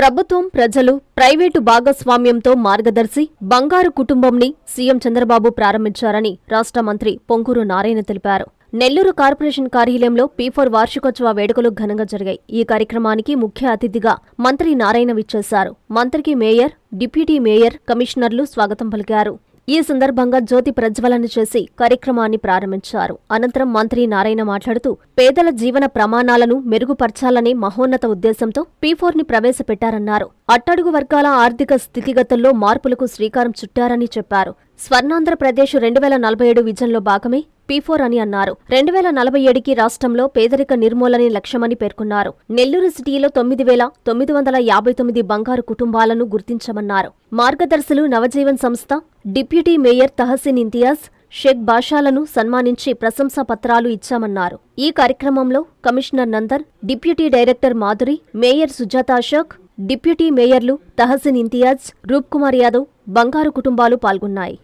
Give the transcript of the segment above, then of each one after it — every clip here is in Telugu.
ప్రభుత్వం, ప్రజలు, ప్రైవేటు భాగస్వామ్యంతో మార్గదర్శి బంగారు కుటుంబంని సీఎం చంద్రబాబు ప్రారంభించారని రాష్ట్ర మంత్రి పొంగూరు నారాయణ తెలిపారు. నెల్లూరు కార్పొరేషన్ కార్యాలయంలో P4 వార్షికోత్సవ వేడుకలు ఘనంగా జరిగాయి. ఈ కార్యక్రమానికి ముఖ్య అతిథిగా మంత్రి నారాయణ విచ్చేశారు. మంత్రికి మేయర్, డిప్యూటీ మేయర్, కమిషనర్లు స్వాగతం పలికారు. ఈ సందర్భంగా జ్యోతి ప్రజ్వలన చేసి కార్యక్రమాన్ని ప్రారంభించారు. అనంతరం మంత్రి నారాయణ మాట్లాడుతూ పేదల జీవన ప్రమాణాలను మెరుగుపర్చాలనే మహోన్నత ఉద్దేశంతో P4ని ప్రవేశపెట్టారన్నారు. అట్టడుగు వర్గాల ఆర్థిక స్థితిగతుల్లో మార్పులకు శ్రీకారం చుట్టారని చెప్పారు. స్వర్ణాంధ్రప్రదేశ్ 2047 విజన్లో భాగమే P4 అని అన్నారు. 2047కి రాష్ట్రంలో పేదరిక నిర్మూలనే లక్ష్యమని పేర్కొన్నారు. నెల్లూరు సిటీలో 9,959 బంగారు కుటుంబాలను గుర్తించమన్నారు. మార్గదర్శులు నవజీవన్ సంస్థ డిప్యూటీ మేయర్ తహసీన్ ఇంతియాజ్, షేక్ బాషాలను సన్మానించి ప్రశంసా పత్రాలు ఇచ్చామన్నారు. ఈ కార్యక్రమంలో commissioner Nandan, deputy director Madhuri, mayor Sujatha Ashok, deputy మేయర్లు తహసీన్ ఇంతియాజ్, రూప్ కుమార్ యాదవ్, బంగారు కుటుంబాలు పాల్గొన్నాయి.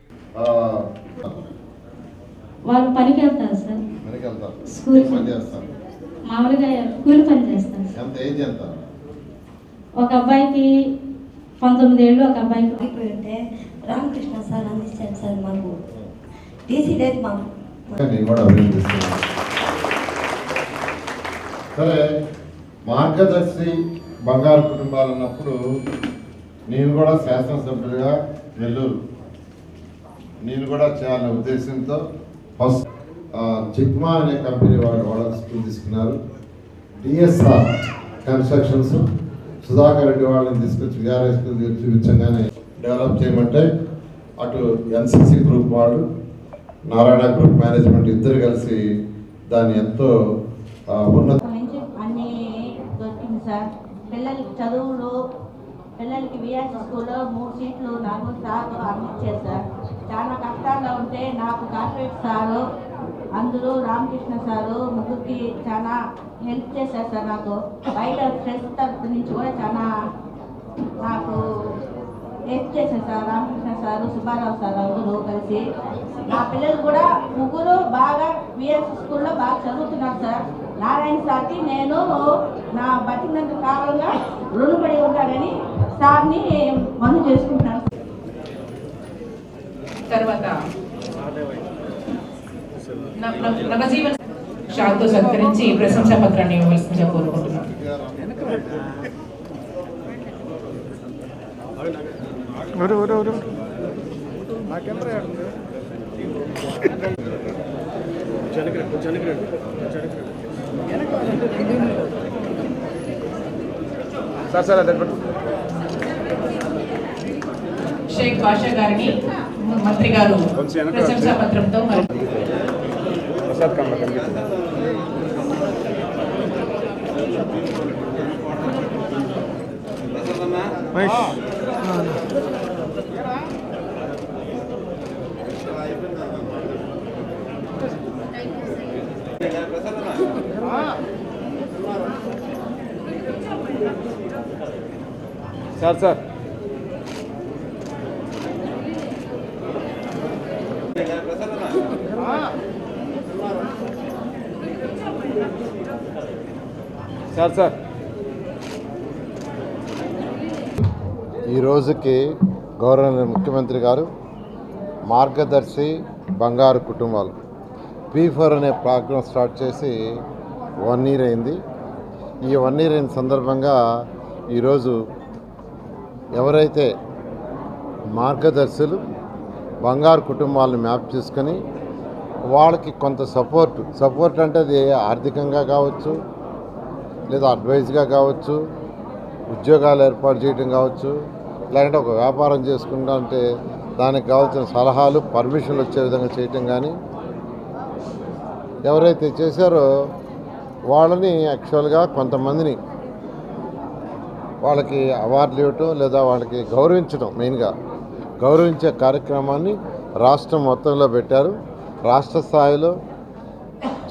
వాళ్ళు పనికి వెళ్తారు సార్, స్కూల్ మామూలుగా కూలి పని చేస్తారు. ఒక అబ్బాయికి 19 ఏళ్ళు, ఒక అబ్బాయికి అయిపోయి ఉంటే రామకృష్ణ సార్ అందించారు సార్. మాకు టీసీ లేదు. మాకు సరే, మార్గదర్శి బంగారు కుటుంబాలు అన్నప్పుడు నేను కూడా శాసనసభ్యులుగా నెల్లూరు నేను కూడా చేయాలనే ఉద్దేశంతో ఫస్ట్ చిక్మా అనే కంపెనీ వాళ్ళ స్కూల్ తీసుకున్నారు. డిఎస్ఆర్ కన్స్ట్రక్షన్స్ సుధాకర్ రెడ్డి వాళ్ళని తీసుకొచ్చి విఆర్ఐ స్కూల్ చూపించగానే డెవలప్ చేయమంటే అటు ఎన్సిసి గ్రూప్ వాళ్ళు, నారాయణ గ్రూప్ మేనేజ్మెంట్ ఇద్దరు కలిసి దాన్ని ఎంతో ఉన్నత అన్ని దొరికింది సార్. పిల్లలకి చదువులు, పిల్లలకి విఆర్ఐ స్కూల్లో 3 సీట్లు 4 సార్లు అందించారు సార్. చాలా కష్టాల్లో ఉంటే నాకు కార్పొరేట్ సారు, అందులో రామకృష్ణ సారు ముగ్గురికి చాలా హెల్ప్ చేశారు సార్. నాకు బయట ఫ్రెండ్స్ తరఫు నుంచి కూడా చాలా నాకు హెల్ప్ చేశారు sir. Ramakrishna sir, Subbarao sir అందరూ కలిసి నా పిల్లలు కూడా ముగ్గురు బాగా విఆర్ఐ స్కూల్లో బాగా చదువుతున్నారు సార్. నారాయణ సార్కి నేను నా బతికినంత కాలంగా రుణపడి ఉంటానని సార్ని మనం చేసుకుంటున్నాను. తర్వాత నవజీవన్ షాల్తో సత్కరించి ప్రశంసా పత్రాన్ని ఇవ్వవలసిందిగా కోరుకుంటున్నాను. షేక్ బాషా గారిని మంత్రి గారు ప్రశంసా పత్రంతో సార్ సార్ సార్ సార్ ఈ రోజుకి గౌరవ ముఖ్యమంత్రి గారు మార్గదర్శి బంగారు కుటుంబాలు P4 అనే ప్రోగ్రాం స్టార్ట్ చేసి 1 year అయింది. ఈ 1 year అయిన సందర్భంగా ఈరోజు ఎవరైతే మార్గదర్శులు బంగారు కుటుంబాలను మ్యాప్ చేసుకొని వాళ్ళకి కొంత సపోర్ట్ అంటే అది ఆర్థికంగా కావచ్చు, లేదా అడ్వైజ్గా కావచ్చు, ఉద్యోగాలు ఏర్పాటు చేయడం కావచ్చు, లేదంటే ఒక వ్యాపారం చేసుకుంటా అంటే దానికి కావాల్సిన సలహాలు, పర్మిషన్లు వచ్చే విధంగా చేయటం కానీ ఎవరైతే చేశారో వాళ్ళని యాక్చువల్గా కొంతమందిని వాళ్ళకి అవార్డులు ఇవ్వటం లేదా వాళ్ళకి గౌరవించడం, మెయిన్గా గౌరవించే కార్యక్రమాన్ని రాష్ట్రం మొత్తంలో పెట్టారు. రాష్ట్ర స్థాయిలో,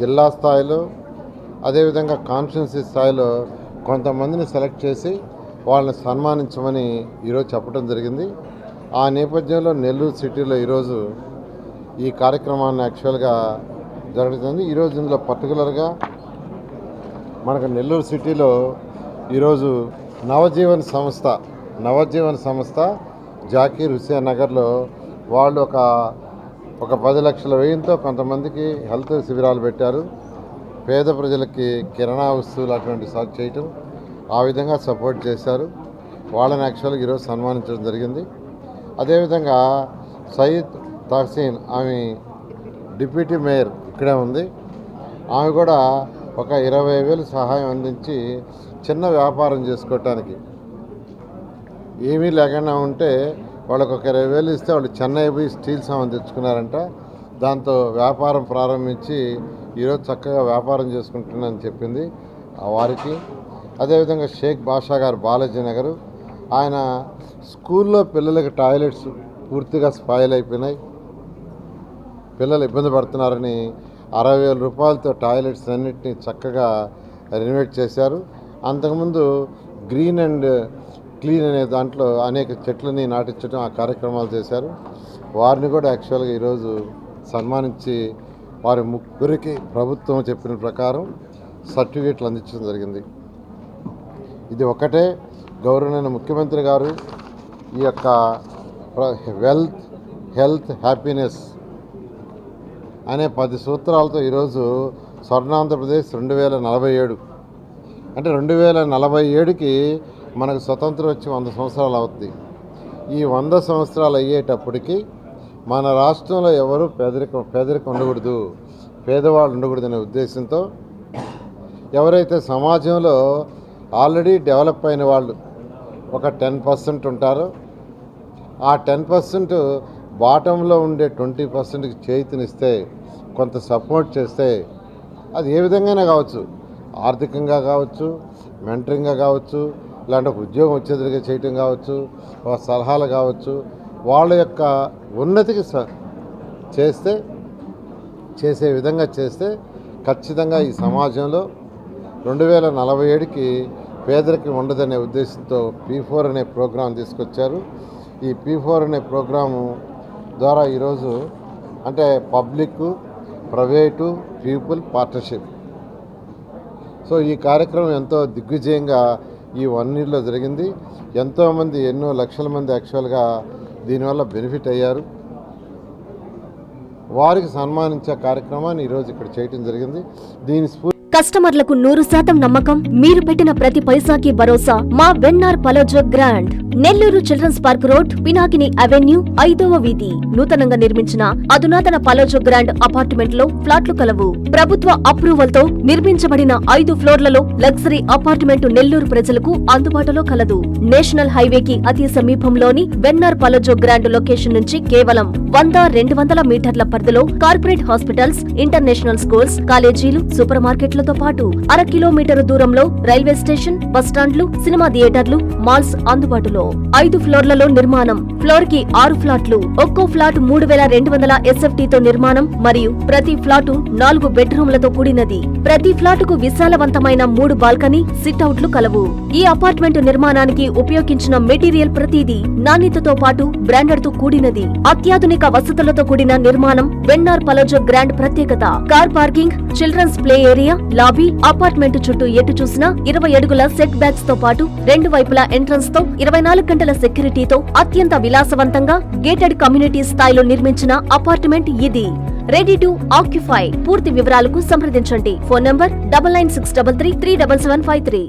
జిల్లా స్థాయిలో, అదేవిధంగా కాన్స్టిట్యున్సీ స్థాయిలో కొంతమందిని సెలెక్ట్ చేసి వాళ్ళని సన్మానించమని ఈరోజు చెప్పడం జరిగింది. ఆ నేపథ్యంలో నెల్లూరు సిటీలో ఈరోజు ఈ కార్యక్రమాన్ని యాక్చువల్గా జరుగుతుంది. ఈరోజు ఇందులో పర్టికులర్గా మనకు నెల్లూరు సిటీలో ఈరోజు నవజీవన్ సంస్థ జాకీర్ హుస్సేన్ నగర్లో వాళ్ళు ఒక 10 లక్షల వ్యయంతో కొంతమందికి హెల్త్ శిబిరాలు పెట్టారు. పేద ప్రజలకి కిరాణా వస్తువులు అటువంటి చేయటం, ఆ విధంగా సపోర్ట్ చేశారు. వాళ్ళని యాక్చువల్గా ఈరోజు సన్మానించడం జరిగింది. అదేవిధంగా సయీద్ తహసీన్, ఆమె డిప్యూటీ మేయర్ ఇక్కడే ఉంది. ఆమె కూడా ఒక 20,000 సహాయం అందించి చిన్న వ్యాపారం చేసుకోవటానికి ఏమీ లేకుండా ఉంటే వాళ్ళకు ఒక 20,000 ఇస్తే వాళ్ళు చెన్నై పోయి స్టీల్ సామాన్ తెచ్చుకున్నారంట. దాంతో వ్యాపారం ప్రారంభించి ఈరోజు చక్కగా వ్యాపారం చేసుకుంటున్నానని చెప్పింది వారికి. అదేవిధంగా షేక్ బాషా గారు బాలాజీ నగరు, ఆయన స్కూల్లో పిల్లలకి టాయిలెట్స్ పూర్తిగా స్పాయిల్ అయిపోయినాయి, పిల్లలు ఇబ్బంది పడుతున్నారని 60,000 రూపాయలతో టాయిలెట్స్ అన్నింటినీ చక్కగా రెనోవేట్ చేశారు. అంతకుముందు గ్రీన్ అండ్ క్లీన్ అనే దాంట్లో అనేక చెట్లని నాటించడం, ఆ కార్యక్రమాలు చేశారు. వారిని కూడా యాక్చువల్గా ఈరోజు సన్మానించి వారి ముగ్గురికి ప్రభుత్వం చెప్పిన ప్రకారం సర్టిఫికేట్లు అందించడం జరిగింది. ఇది ఒకటే గౌరవనీయ ముఖ్యమంత్రి గారు ఈ యొక్క వెల్త్, హెల్త్, హ్యాపీనెస్ అనే 10 సూత్రాలతో ఈరోజు స్వర్ణాంధ్రప్రదేశ్ 2047, అంటే 2047కి మనకు స్వతంత్రం వచ్చి 100 సంవత్సరాలు అవుతుంది. ఈ 100 సంవత్సరాలు అయ్యేటప్పటికి మన రాష్ట్రంలో ఎవరు పేదరికం ఉండకూడదు, పేదవాళ్ళు ఉండకూడదు అనే ఉద్దేశంతో ఎవరైతే సమాజంలో ఆల్రెడీ డెవలప్ అయిన వాళ్ళు ఒక 10% ఉంటారో, ఆ 10% బాటంలో ఉండే 20%కి చేతినిస్తే, కొంత సపోర్ట్ చేస్తే, అది ఏ విధంగానే కావచ్చు, ఆర్థికంగా కావచ్చు, మెంటరింగ్గా కావచ్చు, ఇలాంటి ఒక ఉద్యోగం వచ్చేదిగా చేయటం కావచ్చు, ఒక సలహాలు కావచ్చు, వాళ్ళ యొక్క ఉన్నతికి చేసే విధంగా చేస్తే ఖచ్చితంగా ఈ సమాజంలో 2047కి పేదరికం ఉండదనే ఉద్దేశంతో P4 అనే ప్రోగ్రాం తీసుకొచ్చారు. ఈ P4 అనే ప్రోగ్రాము ద్వారా ఈరోజు అంటే public, private, people partnership. So ఈ కార్యక్రమం ఎంతో దిగ్విజయంగా ఈ 1 yearలో జరిగింది. ఎంతోమంది, ఎన్నో లక్షల మంది యాక్చువల్గా దీనివల్ల బెనిఫిట్ అయ్యారు. వారికి సన్మానించే కార్యక్రమాన్ని ఈరోజు ఇక్కడ చేయటం జరిగింది. దీని కస్టమర్లకు 100% నమ్మకం, మీరు పెట్టిన ప్రతి పైసాకి భరోసా. మా VNR Palazzo Grand, Nellore children's park road, Pinakini avenue, 5వ వీధి. నూతనంగా నిర్మించిన అధునాతన పలోజో గ్రాండ్ అపార్ట్మెంట్ లో ఫ్లాట్లు కలవు. ప్రభుత్వ అప్రూవల్ తో నిర్మించబడిన 5 ఫ్లోర్లలో లగ్జరీ అపార్ట్మెంట్ నెల్లూరు ప్రజలకు అందుబాటులో కలదు. నేషనల్ హైవేకి అతి సమీపంలోని వెన్నార్ పలోజో గ్రాండ్ లొకేషన్ నుంచి కేవలం 100-200 మీటర్ల పరిధిలో కార్పొరేట్ హాస్పిటల్స్, ఇంటర్నేషనల్ స్కూల్స్, కాలేజీలు, సూపర్ మార్కెట్లతో పాటు 1/2 కిలోమీటరు దూరంలో రైల్వే స్టేషన్, బస్టాండ్లు, సినిమా థియేటర్లు, మాల్స్ అందుబాటులో. 5 ఫ్లోర్లలో నిర్మాణం. ఫ్లోర్ కి 6 ఫ్లాట్లు. ఒక్కో ఫ్లాట్ 3,200 SFT తో నిర్మాణం మరియు ప్రతి ఫ్లాటు 4 బెడ్రూమ్లతో కూడినది. ప్రతి ఫ్లాటుకు విశాలవంతమైన 3 బాల్కనీ, సిట్అవుట్లు కలవు. ఈ అపార్ట్మెంట్ నిర్మాణానికి ఉపయోగించిన మెటీరియల్ ప్రతిదీ నాణ్యతతో పాటు బ్రాండెడ్ తో కూడినది. అత్యాధునిక వసతులతో కూడిన నిర్మాణం వెన్నార్ పలోజో గ్రాండ్ ప్రత్యేకత. Car parking, children's play area, lobby, apartment చుట్టూ ఎటు చూసినా 20 అడుగుల సెట్ బ్యాక్స్ తో పాటు 2 వైపులా ఎంట్రన్స్ తో 24 గంటల సెక్యూరిటీతో అత్యంత విలాసవంతంగా గేటెడ్ కమ్యూనిటీ స్థాయిలో నిర్మించిన అపార్ట్మెంట్ ఇది. Ready to occupy. పూర్తి వివరాలకు సంప్రదించండి. Phone number 9963337753.